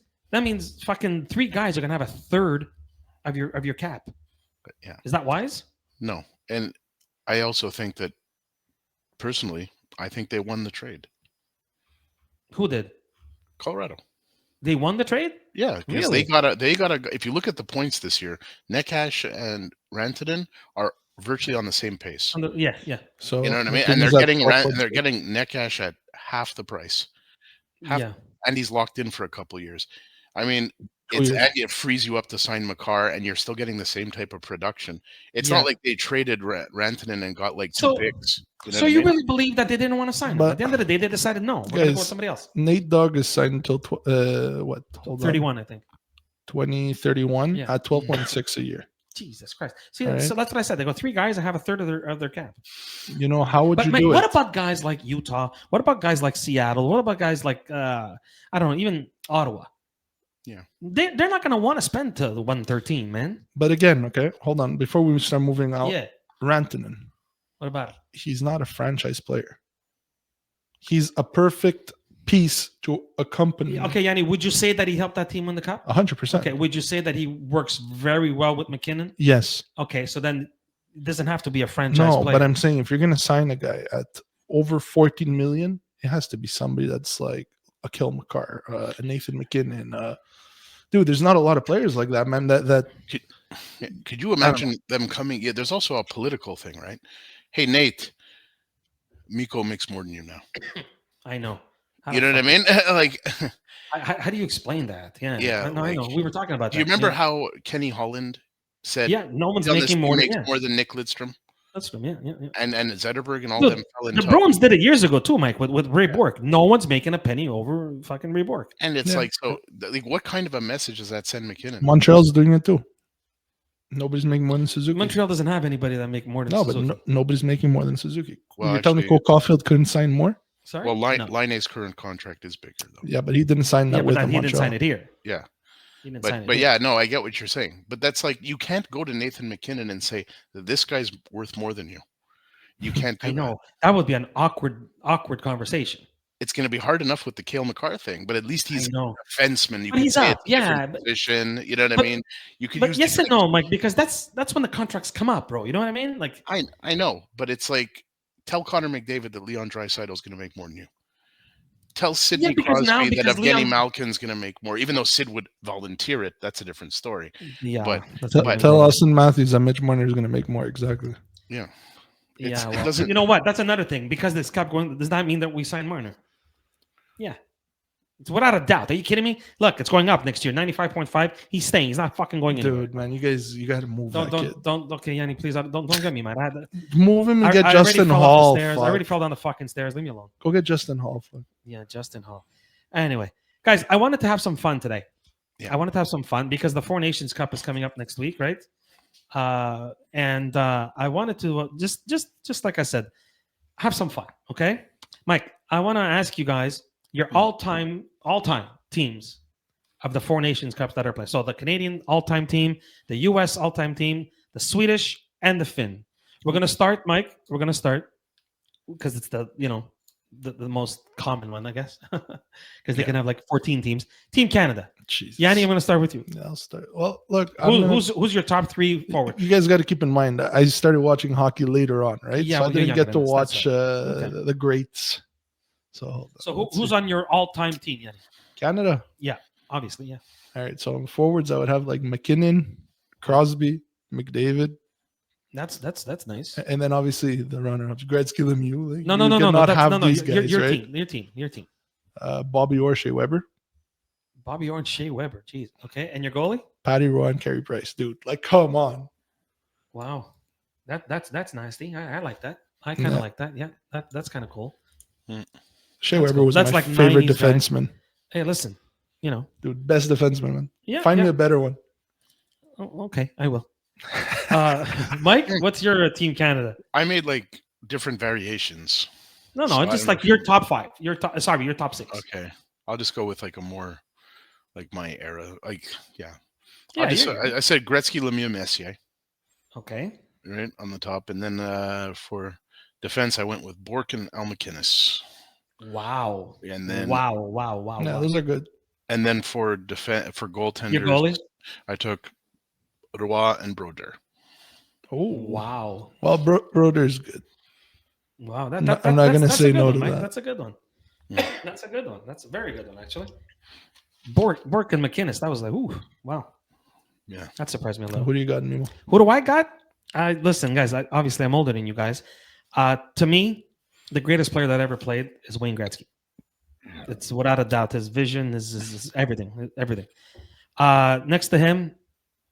Speaker 1: fucking 3 guys are gonna have a third of your cap.
Speaker 3: Yeah.
Speaker 1: Is that wise?
Speaker 3: No. And I also think that personally, I think they won the trade.
Speaker 1: Who did?
Speaker 3: Colorado.
Speaker 1: They won the trade?
Speaker 3: Yeah, because
Speaker 1: really?
Speaker 3: they got a if you look at the points this year, Necas and Rantanen are virtually on the same pace.
Speaker 1: Yeah.
Speaker 2: So
Speaker 3: you know what I mean? And they're getting Necas at half the price. And he's locked in for a couple of years. I mean, it frees you up to sign McCarr, and you're still getting the same type of production. It's not like they traded Rantanen and got like 2 picks. You know
Speaker 1: so you really believe that they didn't want to sign him? At the end of the day, they decided no. We're going to go with somebody else.
Speaker 2: Nate Dogg is signed until what?
Speaker 1: 31, I think.
Speaker 2: 2031 at 12.6 a year.
Speaker 1: Jesus Christ! See, so that's what I said. They go 3 guys and have a third of their cap.
Speaker 2: You know how would you do it?
Speaker 1: What about guys like Utah? What about guys like Seattle? What about guys like I don't know, even Ottawa?
Speaker 3: Yeah,
Speaker 1: they're not going to want to spend to the 113, man.
Speaker 2: But again, okay, hold on. Before we start moving out, Rantanen.
Speaker 1: What about it?
Speaker 2: He's not a franchise player. He's a perfect piece to accompany.
Speaker 1: Okay, Yanni, would you say that he helped that team win the cup?
Speaker 2: 100%.
Speaker 1: Okay, would you say that he works very well with McKinnon?
Speaker 2: Yes.
Speaker 1: Okay, so then it doesn't have to be a franchise player.
Speaker 2: No, but I'm saying if you're going to sign a guy at over 14 million, it has to be somebody that's like a Kale McCarr, a Nathan McKinnon, dude, there's not a lot of players like that, man. That
Speaker 3: could you imagine them coming? Yeah, there's also a political thing, right? Hey, Nate, Miko makes more than you now.
Speaker 1: I know.
Speaker 3: You know what I mean? Like,
Speaker 1: how do you explain that? Yeah, I know. We were talking about that.
Speaker 3: Do you remember how Kenny Holland said?
Speaker 1: Yeah, no one's making more
Speaker 3: than Nick Lidstrom.
Speaker 1: Lidstrom, yeah.
Speaker 3: And Zetterberg and all them fell into.
Speaker 1: The Bruins did it years ago too, Mike, with Ray Bourque. No one's making a penny over fucking Ray Bourque.
Speaker 3: And it's like, what kind of a message does that send McKinnon?
Speaker 2: Montreal's doing it too. Nobody's making more than Suzuki.
Speaker 1: Montreal doesn't have anybody that make more than Suzuki.
Speaker 2: But nobody's making more than Suzuki.
Speaker 3: Well,
Speaker 2: you're telling me Cole Caulfield couldn't sign more?
Speaker 1: Sorry.
Speaker 3: Well, Laine's current contract is bigger though.
Speaker 2: Yeah, but he didn't sign that with
Speaker 1: he
Speaker 2: Montreal.
Speaker 1: didn't sign it here.
Speaker 3: Yeah.
Speaker 1: But
Speaker 3: yeah, no, I get what you're saying. But that's like, you can't go to Nathan McKinnon and say that this guy's worth more than you. You can't do
Speaker 1: I know. That would be an awkward conversation.
Speaker 3: It's going to be hard enough with the Cale Makar thing, but at least he's a defenseman. You
Speaker 1: but he's up,
Speaker 3: position. You know what I mean? You could.
Speaker 1: But yes and no, Mike, because that's when the contracts come up, bro. You know what I mean? Like
Speaker 3: I know, but it's like, tell Connor McDavid that Leon Draisaitl is going to make more than you. Tell Sidney Crosby that Evgeny Malkin's going to make more, even though Sid would volunteer it. That's a different story.
Speaker 1: Yeah,
Speaker 3: but
Speaker 2: tell Austin Matthews that Mitch Marner is going to make more. Exactly.
Speaker 3: Yeah.
Speaker 1: You know what? That's another thing. Because this kept going, does that mean that we sign Marner? Yeah. It's without a doubt. Are you kidding me? Look, it's going up next year. 95.5. He's staying. He's not fucking going anywhere.
Speaker 2: Dude, man, you got to move that kid.
Speaker 1: Okay, Yanni, please, don't get me, man.
Speaker 2: Move him and get Justin Hall.
Speaker 1: I already fell down the fucking stairs. Leave me alone.
Speaker 2: Go get Justin Hall. Fuck.
Speaker 1: Yeah, Justin Hall. Anyway, guys, I wanted to have some fun today.
Speaker 3: Yeah.
Speaker 1: I wanted to have some fun because the Four Nations Cup is coming up next week, right? And I wanted to just like I said, have some fun. Okay, Mike, I want to ask you guys your all-time teams of the Four Nations Cups that are played. So the Canadian all-time team, the U.S. all-time team, the Swedish, and the Finn. We're gonna start, Mike. We're gonna start because it's the most common one, I guess, because they can have like 14 teams. Team Canada.
Speaker 2: Jesus.
Speaker 1: Yanni, I'm going to start with you.
Speaker 2: Yeah, I'll start. Well, look,
Speaker 1: who's your top three forward?
Speaker 2: You guys got to keep in mind, I started watching hockey later on, right?
Speaker 1: Yeah,
Speaker 2: so I didn't get to watch the greats. So
Speaker 1: who's on your all-time team, Yanni?
Speaker 2: Canada.
Speaker 1: Yeah, obviously, yeah.
Speaker 2: All right, so on forwards, I would have like McKinnon, Crosby, McDavid.
Speaker 1: That's nice.
Speaker 2: And then obviously the runner-ups, Gretzky, Lemieux. Like,
Speaker 1: no.
Speaker 2: These guys,
Speaker 1: your
Speaker 2: right?
Speaker 1: team.
Speaker 2: Bobby Orr, Shea Weber.
Speaker 1: Bobby Orr and Shea Weber. Jeez. Okay, and your goalie?
Speaker 2: Patty Roy and Carey Price, dude. Like, come on.
Speaker 1: Wow, that's nasty. I like that. I kind of like that. Yeah, that's kind of cool.
Speaker 2: Shea Weber was my favorite defenseman.
Speaker 1: Guy. Hey, listen,
Speaker 2: dude, best defenseman, man.
Speaker 1: Yeah,
Speaker 2: find me a better one.
Speaker 1: Oh, okay, I will. Mike, what's your Team Canada?
Speaker 3: I made like different variations.
Speaker 1: No, just like your top five. Your top six.
Speaker 3: Okay, I'll just go with like a more like my era. Like, yeah.
Speaker 1: I
Speaker 3: said Gretzky, Lemieux, Messier.
Speaker 1: Okay.
Speaker 3: Right on the top, and then for defense, I went with Bourque and Al McInnes.
Speaker 1: Wow.
Speaker 3: And then
Speaker 1: wow.
Speaker 2: Yeah, those are good.
Speaker 3: And then for goaltenders,
Speaker 1: your goalie,
Speaker 3: I took Roy and Brodeur.
Speaker 2: Oh
Speaker 1: wow!
Speaker 2: Well, Brodeur's good.
Speaker 1: Wow,
Speaker 2: I'm not going to say no to that.
Speaker 1: That's a good one. Yeah. That's a good one. That's a very good one, actually. Bourque and McInnes. That was like, ooh, wow.
Speaker 3: Yeah,
Speaker 1: that surprised me a little.
Speaker 2: Who do you got, Nemo?
Speaker 1: Who do I got? Listen, guys. Obviously, I'm older than you guys. To me, the greatest player that ever played is Wayne Gretzky. It's without a doubt. His vision is everything. Everything. Next to him,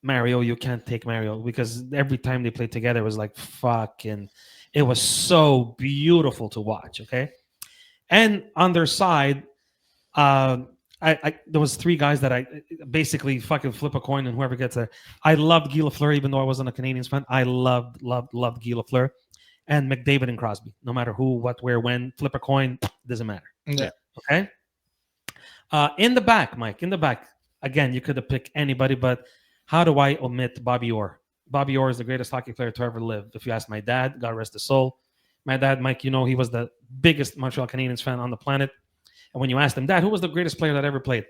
Speaker 1: Mario. You can't take Mario because every time they played together, it was like fucking. It was so beautiful to watch. Okay, and on their side, there was three guys that I basically fucking flip a coin and whoever gets there. I loved Guy Lafleur, even though I wasn't a Canadiens fan. I loved Guy Lafleur and McDavid and Crosby. No matter who, what, where, when, flip a coin, doesn't matter.
Speaker 2: Yeah.
Speaker 1: Okay. In the back, Mike. In the back, again, you could have picked anybody, but how do I omit Bobby Orr? Bobby Orr is the greatest hockey player to ever live. If you ask my dad, God rest his soul. My dad, Mike, he was the biggest Montreal Canadiens fan on the planet. And when you asked him, Dad, who was the greatest player that ever played?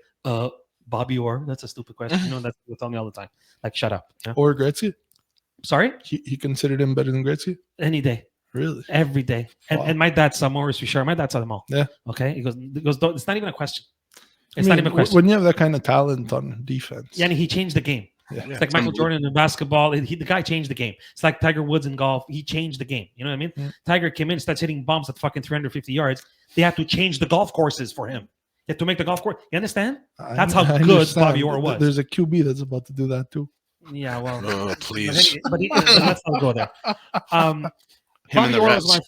Speaker 1: Bobby Orr. That's a stupid question. That's what they tell me all the time. Like, shut up. Yeah?
Speaker 2: Or Gretzky?
Speaker 1: Sorry?
Speaker 2: He considered him better than Gretzky?
Speaker 1: Any day.
Speaker 2: Really?
Speaker 1: Every day. Wow. And my dad saw Maurice Richard. My dad saw them all.
Speaker 2: Yeah.
Speaker 1: Okay? He goes, it's not even a question. It's not even a question.
Speaker 2: When you have that kind of talent on defense.
Speaker 1: Yeah, and he changed the game.
Speaker 2: Yeah.
Speaker 1: It's like Michael Jordan in basketball. The guy changed the game. It's like Tiger Woods in golf. He changed the game. You know what I mean?
Speaker 2: Yeah.
Speaker 1: Tiger came in, starts hitting bombs at fucking 350 yards. They have to change the golf courses for him. You have to make the golf course. You understand? That's how good Bobby Orr was.
Speaker 2: There's a QB that's about to do that too.
Speaker 1: Yeah, well.
Speaker 3: Oh, please.
Speaker 1: But let's not go there. Bobby Orr was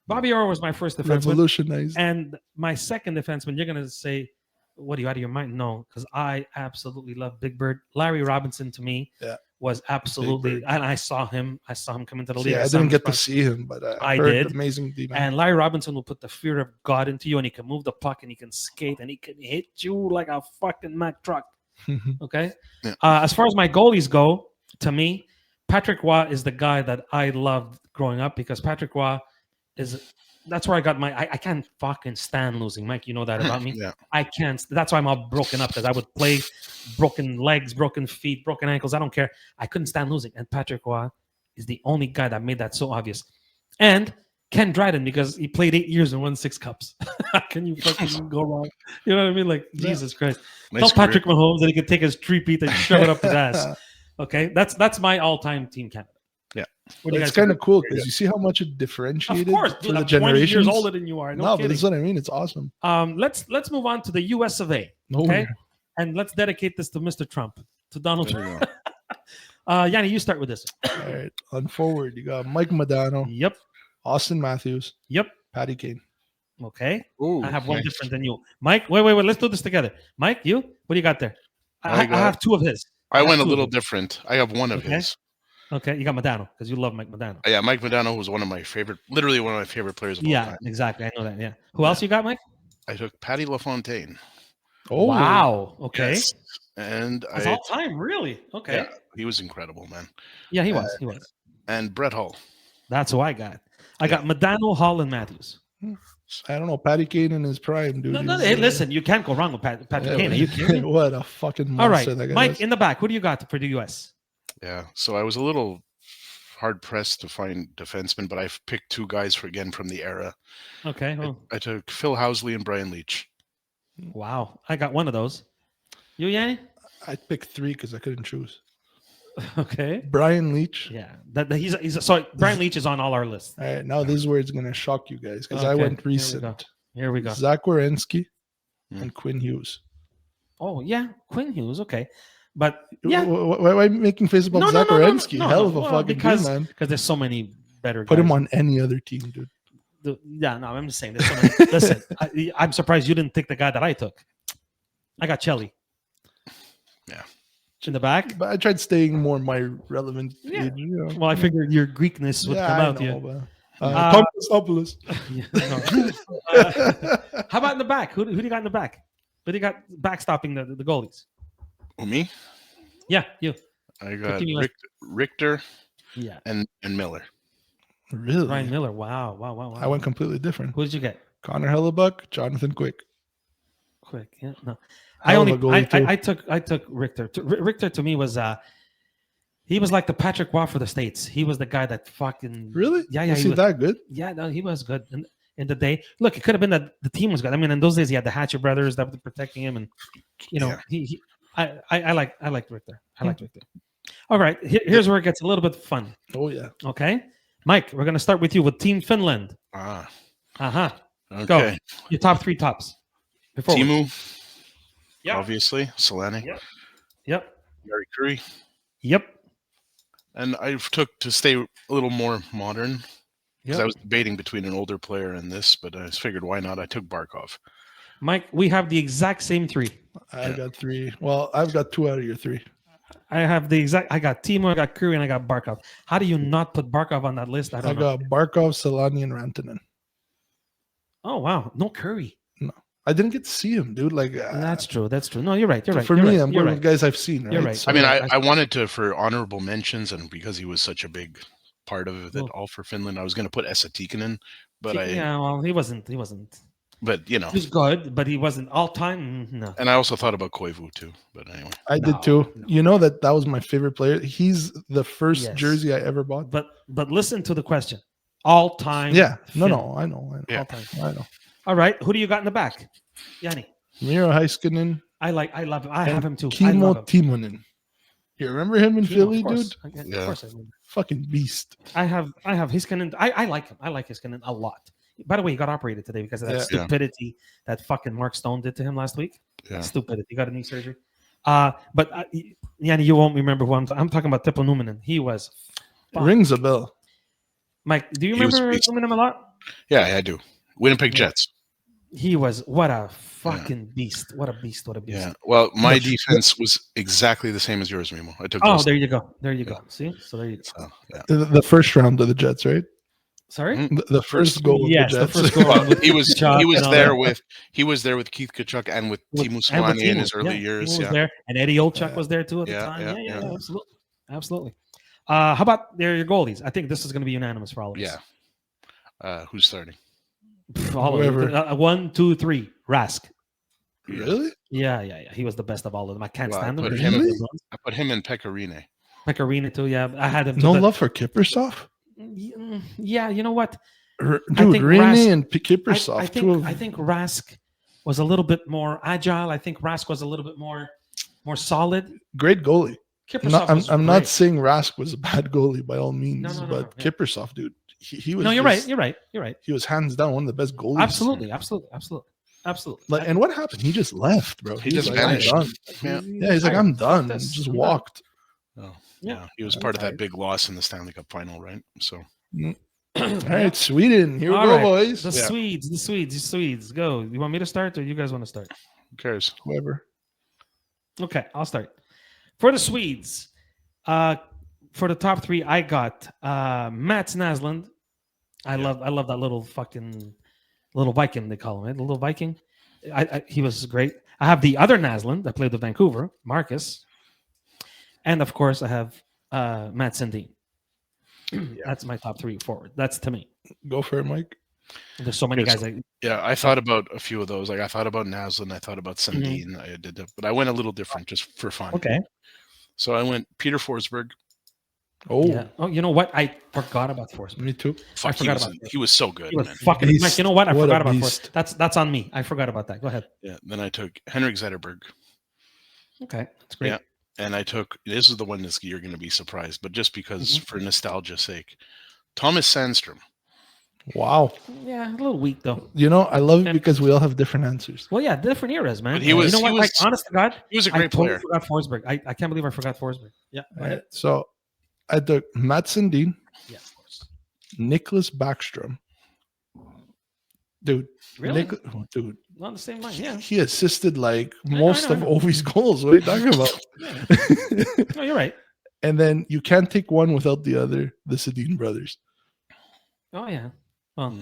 Speaker 1: Bobby Orr was my first defenseman.
Speaker 2: Revolutionized.
Speaker 1: And my second defenseman, you're going to say, what are you, out of your mind? No, because I absolutely love Big Bird. Larry Robinson, to me, was absolutely, and I saw him come into the league.
Speaker 2: Yeah, I didn't get to see him, but I heard
Speaker 1: did.
Speaker 2: Amazing D-man.
Speaker 1: And Larry Robinson will put the fear of God into you, and he can move the puck, and he can skate, and he can hit you like a fucking Mack truck. Okay?
Speaker 3: Yeah.
Speaker 1: As far as my goalies go, to me, Patrick Roy is the guy that I loved growing up, because Patrick Roy that's where I got I can't fucking stand losing. Mike, you know that about me.
Speaker 3: Yeah.
Speaker 1: I can't. That's why I'm all broken up, because I would play broken legs, broken feet, broken ankles. I don't care. I couldn't stand losing. And Patrick Roy is the only guy that made that so obvious. And Ken Dryden, because he played 8 years and won 6 cups. How can you fucking go wrong? You know what I mean? Like, Jesus Christ.
Speaker 3: Nice
Speaker 1: Tell Patrick Mahomes that he could take his three-peat and shove it up his ass. Okay? That's my all-time Team Canada.
Speaker 3: Yeah.
Speaker 2: It's kind of cool because you see how much it differentiated
Speaker 1: of course,
Speaker 2: for
Speaker 1: dude,
Speaker 2: the
Speaker 1: I'm 20 years
Speaker 2: generations.
Speaker 1: older than you are.
Speaker 2: No, but that's what I mean. It's awesome.
Speaker 1: Let's move on to the U.S. of A. Okay, and let's dedicate this to Mr. Trump, to Donald Trump. Yanni, you start with this.
Speaker 2: All right, on forward, you got Mike Modano.
Speaker 1: Yep.
Speaker 2: Austin Matthews.
Speaker 1: Yep.
Speaker 2: Patty Kane.
Speaker 1: Okay.
Speaker 3: Ooh,
Speaker 1: I have one different than you, Mike. Wait. Let's do this together. Mike, you? What do you got there? I have 2 of his.
Speaker 3: I went a little different. I have 1 of his.
Speaker 1: Okay, you got Modano because you love Mike Modano.
Speaker 3: Yeah, Mike Modano was literally one of my favorite players of all time.
Speaker 1: Yeah, exactly. I know that. Yeah. Who else you got, Mike?
Speaker 3: I took Patty LaFontaine.
Speaker 2: Oh,
Speaker 1: wow. Okay.
Speaker 3: Yes. And
Speaker 1: That's all time, really? Okay.
Speaker 3: Yeah, he was incredible, man.
Speaker 1: Yeah, he was. He was.
Speaker 3: And Brett Hull.
Speaker 1: That's who I got. I got Modano, Hall, and Matthews.
Speaker 2: I don't know. Patty Kane in his prime, dude.
Speaker 1: No, hey, listen, you can't go wrong with Patrick Kane. Are you kidding me?
Speaker 2: What a fucking monster.
Speaker 1: All right,
Speaker 2: that guy
Speaker 1: Mike,
Speaker 2: is.
Speaker 1: in the back, who do you got for the U.S.?
Speaker 3: Yeah, so I was a little hard-pressed to find defensemen, but I've picked 2 guys from the era.
Speaker 1: Okay. Well,
Speaker 3: I took Phil Housley and Brian Leach.
Speaker 1: wow. I got one of those. You, Yanni?
Speaker 2: I picked 3 because I couldn't choose.
Speaker 1: Okay.
Speaker 2: Brian Leach.
Speaker 1: Yeah. So Brian Leach is on all our lists.
Speaker 2: All right, now this is where it's going to shock you guys because I went recent.
Speaker 1: Here we go.
Speaker 2: Zach Werenski and Quinn Hughes.
Speaker 1: Oh, yeah. Quinn Hughes. Okay. But yeah.
Speaker 2: Why are you making face about Zach Werenski? Hell of a fucking dude, man.
Speaker 1: Because there's so many better guys.
Speaker 2: Put him on any other team, dude.
Speaker 1: I'm just saying. There's so many. Listen, I'm surprised you didn't take the guy that I took. I got Chelly.
Speaker 3: Yeah.
Speaker 1: In the back.
Speaker 2: But I tried staying more my relevant age. You know.
Speaker 1: Well, I figured your Greekness would come out here.
Speaker 2: Papadopoulos.
Speaker 1: How about in the back? Who do you got in the back? Who do you got backstopping the goalies?
Speaker 3: Oh, me?
Speaker 1: Yeah, you.
Speaker 3: I got Richter and Miller.
Speaker 2: Really?
Speaker 1: Ryan Miller. Wow.
Speaker 2: I went completely different.
Speaker 1: Who did you get?
Speaker 2: Connor Hellebuck, Jonathan Quick.
Speaker 1: Yeah, no. I took Richter. Richter to me was he was like the Patrick Roy for the States. He was the guy that fucking
Speaker 2: really.
Speaker 1: Yeah.
Speaker 2: Is he that good?
Speaker 1: Yeah, no, he was good in the day. Look, it could have been that the team was good. I mean, in those days he had the Hatcher brothers that were protecting him, and I liked Richter. I liked Richter. All right, here's where it gets a little bit fun.
Speaker 2: Oh yeah.
Speaker 1: Okay, Mike, we're gonna start with you with Team Finland.
Speaker 3: Okay.
Speaker 1: Go. Your top 3 tops.
Speaker 3: Timu. Yep. Obviously, Solani.
Speaker 1: Yep.
Speaker 3: Gary Curry.
Speaker 1: Yep.
Speaker 3: And I took to stay a little more modern because I was debating between an older player and this, but I figured why not? I took Barkov.
Speaker 1: Mike, we have the exact same 3.
Speaker 2: I got 3. Well, I've got 2 out of your 3.
Speaker 1: I have the exact. I got Timo, I got Curry, and I got Barkov. How do you not put Barkov on that list? I
Speaker 2: got Barkov, Solani, and Rantanen.
Speaker 1: Oh wow, no Curry.
Speaker 2: No, I didn't get to see him, dude. Like
Speaker 1: that's true. No, you're right.
Speaker 2: For me, I'm going with guys I've seen. Right?
Speaker 1: You're right.
Speaker 2: So,
Speaker 3: I mean, I wanted to for honorable mentions, and because he was such a big part of it all for Finland, I was going to put Esa Tikkanen, but
Speaker 1: he wasn't.
Speaker 3: But you know,
Speaker 1: he was good, but he wasn't all time. No.
Speaker 3: And I also thought about Koivu too, but anyway,
Speaker 2: I did too. No. You know that was my favorite player. He's the first jersey I ever bought.
Speaker 1: But listen to the question. All time.
Speaker 2: Yeah. No, I know.
Speaker 3: Yeah.
Speaker 2: All time. I know.
Speaker 1: All right. Who do you got in the back? Yanni.
Speaker 2: Miro Heiskanen.
Speaker 1: I love him. I have him too. I
Speaker 2: Kimmo
Speaker 1: love him.
Speaker 2: Timonen. You remember him in Philly, dude?
Speaker 1: Of course I remember.
Speaker 2: Fucking beast.
Speaker 1: I have Heiskanen. I like him. I like Heiskanen a lot. By the way, he got operated today because of that stupidity that fucking Mark Stone did to him last week.
Speaker 3: Yeah.
Speaker 1: Stupidity. He got a knee surgery. But Yanni, you won't remember who I'm talking about. Teppo Numminen. He was.
Speaker 2: Rings a bell.
Speaker 1: Mike, do you remember Numminen a lot?
Speaker 3: Yeah, I do. Winnipeg Jets.
Speaker 1: He was what a fucking beast. What a beast. What a beast.
Speaker 3: Yeah. Well, my defense was exactly the same as yours, Mimo. I took.
Speaker 1: There you go. There you go. See? So there you go.
Speaker 3: So, yeah.
Speaker 2: The first round of the Jets, right?
Speaker 1: Sorry.
Speaker 2: The first goal.
Speaker 1: Yes,
Speaker 2: of the
Speaker 1: the
Speaker 2: Jets.
Speaker 1: first goal.
Speaker 3: He was there with Keith Kachuk and with Teemu Selanne in his early years.
Speaker 1: He was there, and Eddie Olchuk was there too at the time. Yeah, absolutely. How about your goalies? I think this is going to be unanimous for all of us.
Speaker 3: Yeah. Who's starting?
Speaker 1: All of them. 1, 2, 3. Rask.
Speaker 2: Really?
Speaker 1: Yeah. He was the best of all of them. I can't stand him.
Speaker 3: I put him in Pecorine.
Speaker 1: Pecorine too. Yeah, I had him.
Speaker 2: No love for Kiprusoff.
Speaker 1: Yeah, you know what?
Speaker 2: Dude, Raine and Kiprusoff.
Speaker 1: I think Rask was a little bit more agile. I think Rask was a little bit more solid.
Speaker 2: Great goalie. I'm
Speaker 1: great.
Speaker 2: not saying Rask was a bad goalie by all means, but Kiprusoff, dude, he was.
Speaker 1: No, you're right. You're right.
Speaker 2: He was hands down one of the best goalies.
Speaker 1: Absolutely.
Speaker 2: Like, and what happened? He just left, bro.
Speaker 3: He just
Speaker 2: like,
Speaker 3: vanished.
Speaker 2: I'm done. Yeah, he's like, I'm done. And just walked.
Speaker 3: Oh, yeah. He was part of that big loss in the Stanley Cup final, right? So.
Speaker 2: All right, Sweden. Here we go, boys.
Speaker 1: The Swedes. Go. You want me to start or you guys want to start?
Speaker 3: Who cares?
Speaker 2: Whoever.
Speaker 1: Okay, I'll start. For the Swedes, for the top 3, I got Mats Naslund. I love that little Viking, they call him, right? The little Viking. He was great. I have the other Naslund that played with Vancouver, Marcus. And of course, I have Matt Sundin. That's my top 3 forward. That's to me.
Speaker 2: Go for it, Mike.
Speaker 1: There's so many guys.
Speaker 3: I thought about a few of those. Like I thought about Naslund. I thought about Sundin.
Speaker 1: Mm-hmm.
Speaker 3: I did that, but I went a little different just for fun.
Speaker 1: Okay.
Speaker 3: So I went Peter Forsberg.
Speaker 2: Oh,
Speaker 1: yeah. Oh, you know what? I forgot about Forsberg.
Speaker 2: Me too.
Speaker 3: He was so good.
Speaker 1: He was
Speaker 3: man.
Speaker 1: fucking
Speaker 2: Beast.
Speaker 1: Mike, you know what? I
Speaker 2: What
Speaker 1: forgot
Speaker 2: a
Speaker 1: about
Speaker 2: beast.
Speaker 1: Forsberg. That's on me. I forgot about that. Go ahead.
Speaker 3: Yeah. Then I took Henrik Zetterberg.
Speaker 1: Okay, that's great.
Speaker 3: Yeah. And I took, this is the one that you're going to be surprised, but just because for nostalgia's sake, Thomas Sandstrom.
Speaker 2: Wow.
Speaker 1: Yeah, a little weak though.
Speaker 2: You know, I love it because we all have different answers.
Speaker 1: Well, yeah, different eras, man.
Speaker 3: But he was,
Speaker 1: you know what? Like, honest to God,
Speaker 3: he was a great player.
Speaker 1: I forgot Forsberg. I can't believe I forgot Forsberg. Yeah.
Speaker 2: All right. So I took Matt Sundin,
Speaker 1: Yeah, of course.
Speaker 2: Nicholas Backstrom. Dude.
Speaker 1: Really?
Speaker 2: Dude.
Speaker 1: On the same line, yeah.
Speaker 2: He assisted like
Speaker 1: know,
Speaker 2: most
Speaker 1: I
Speaker 2: of
Speaker 1: know.
Speaker 2: Ovi's goals. What are you talking about?
Speaker 1: No, you're right.
Speaker 2: And then you can't take one without the other, the Sedin brothers.
Speaker 1: Oh yeah. Well,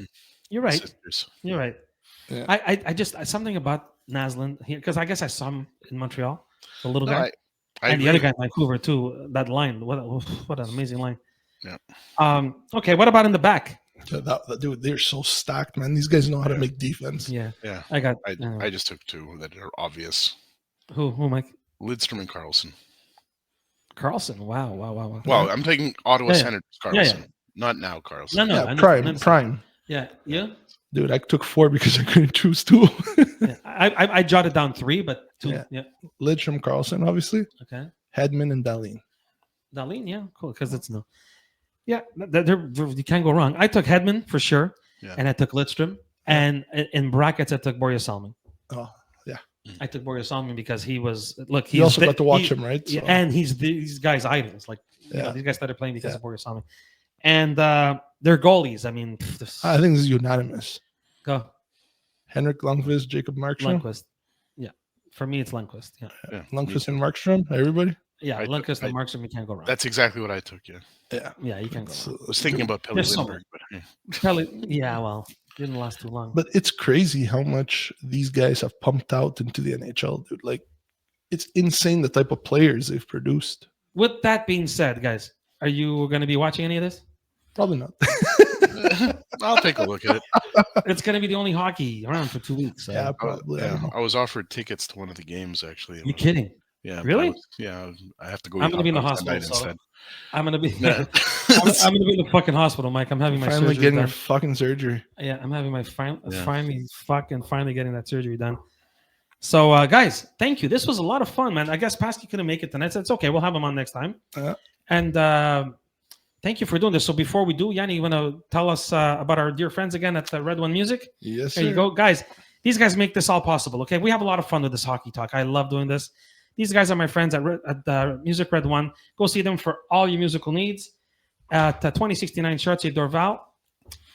Speaker 1: you're right.
Speaker 3: Sisters.
Speaker 1: You're right.
Speaker 2: Yeah.
Speaker 1: I just something about Naslund here because I guess I saw him in Montreal, the little guy,
Speaker 3: I
Speaker 1: and the
Speaker 3: agree.
Speaker 1: other guy in Vancouver too. That line, what an amazing line.
Speaker 3: Yeah.
Speaker 1: Okay, what about in the back?
Speaker 2: Dude, they're so stacked, man. These guys know how to make defense.
Speaker 1: Yeah,
Speaker 3: Yeah.
Speaker 1: I
Speaker 3: I just took 2 that are obvious.
Speaker 1: who Mike
Speaker 3: Lidstrom and Carlson.
Speaker 1: Carlson. Wow.
Speaker 3: Well, I'm taking Ottawa
Speaker 1: Yeah, yeah.
Speaker 3: Senators Carlson.
Speaker 1: Yeah.
Speaker 3: Not now Carlson.
Speaker 1: No,
Speaker 2: Yeah,
Speaker 1: I know-
Speaker 2: prime.
Speaker 1: I
Speaker 2: Prime.
Speaker 1: Yeah.
Speaker 2: Dude, I took 4 because I couldn't choose 2.
Speaker 1: Yeah. I jotted down 3, but 2.
Speaker 2: Yeah.
Speaker 1: Yeah.
Speaker 2: Lidstrom, Carlson, obviously.
Speaker 1: Okay.
Speaker 2: Hedman and Dahlin.
Speaker 1: Darlene, yeah, cool, because it's no. Yeah, you can't go wrong. I took Hedman for sure, and I took Lidstrom, and in brackets I took Borja Salmon.
Speaker 2: Oh, yeah.
Speaker 1: I took Borja Salmon because he was
Speaker 2: You also got to watch him, right?
Speaker 1: Yeah,
Speaker 2: So-
Speaker 1: and he's these guys' idols. Like, you know,
Speaker 2: Yeah.
Speaker 1: these guys started playing because of Borja Salmon, and their goalies. I mean,
Speaker 2: I think this is unanimous.
Speaker 1: go
Speaker 2: Henrik Lundqvist, Jacob Markstrom.
Speaker 1: Lundqvist. Yeah, for me it's Lundqvist. Yeah,
Speaker 2: Lundqvist and Markstrom. Everybody.
Speaker 1: yeah,
Speaker 3: I
Speaker 1: Lundqvist
Speaker 3: took-
Speaker 1: and Markstrom. You can't go wrong.
Speaker 3: That's exactly what I took, yeah.
Speaker 1: Yeah, you can't go wrong.
Speaker 3: I was thinking about Pelle
Speaker 1: There's so
Speaker 3: Lindbergh, but
Speaker 1: Probably, yeah. Well, didn't last too long.
Speaker 2: But it's crazy how much these guys have pumped out into the NHL, dude. Like, it's insane the type of players they've produced.
Speaker 1: With that being said, guys, are you going to be watching any of this?
Speaker 2: Probably not.
Speaker 3: I'll take a look at it.
Speaker 1: It's going to be the only hockey around for 2 weeks. So.
Speaker 2: Yeah, probably. I don't know.
Speaker 3: I was offered tickets to one of the games, actually.
Speaker 1: You kidding?
Speaker 3: Yeah.
Speaker 1: Really?
Speaker 3: I have to go.
Speaker 1: I'm going to be in the hospital. So I'm going to be. I'm going to be in the fucking hospital, Mike. I'm having my
Speaker 2: Finally
Speaker 1: surgery
Speaker 2: getting
Speaker 1: done.
Speaker 2: a fucking surgery.
Speaker 1: Yeah, I'm having my finally getting that surgery done. So, guys, thank you. This was a lot of fun, man. I guess Pasky couldn't make it tonight. So it's okay. We'll have him on next time. And thank you for doing this. So before we do, Yanni, you want to tell us about our dear friends again at the Red One Music?
Speaker 2: Yes,
Speaker 1: There you go. Guys, these guys make this all possible, okay? We have a lot of fun with this hockey talk. I love doing this. These guys are my friends at the Music Red One. Go see them for all your musical needs at 2069 Chartier Dorval.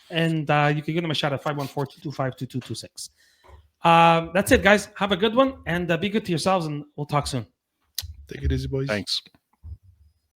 Speaker 1: And you can give them a shout at 514-225-2226. That's it, guys. Have a good one, and be good to yourselves, and we'll talk soon.
Speaker 2: Take it easy, boys.
Speaker 3: Thanks.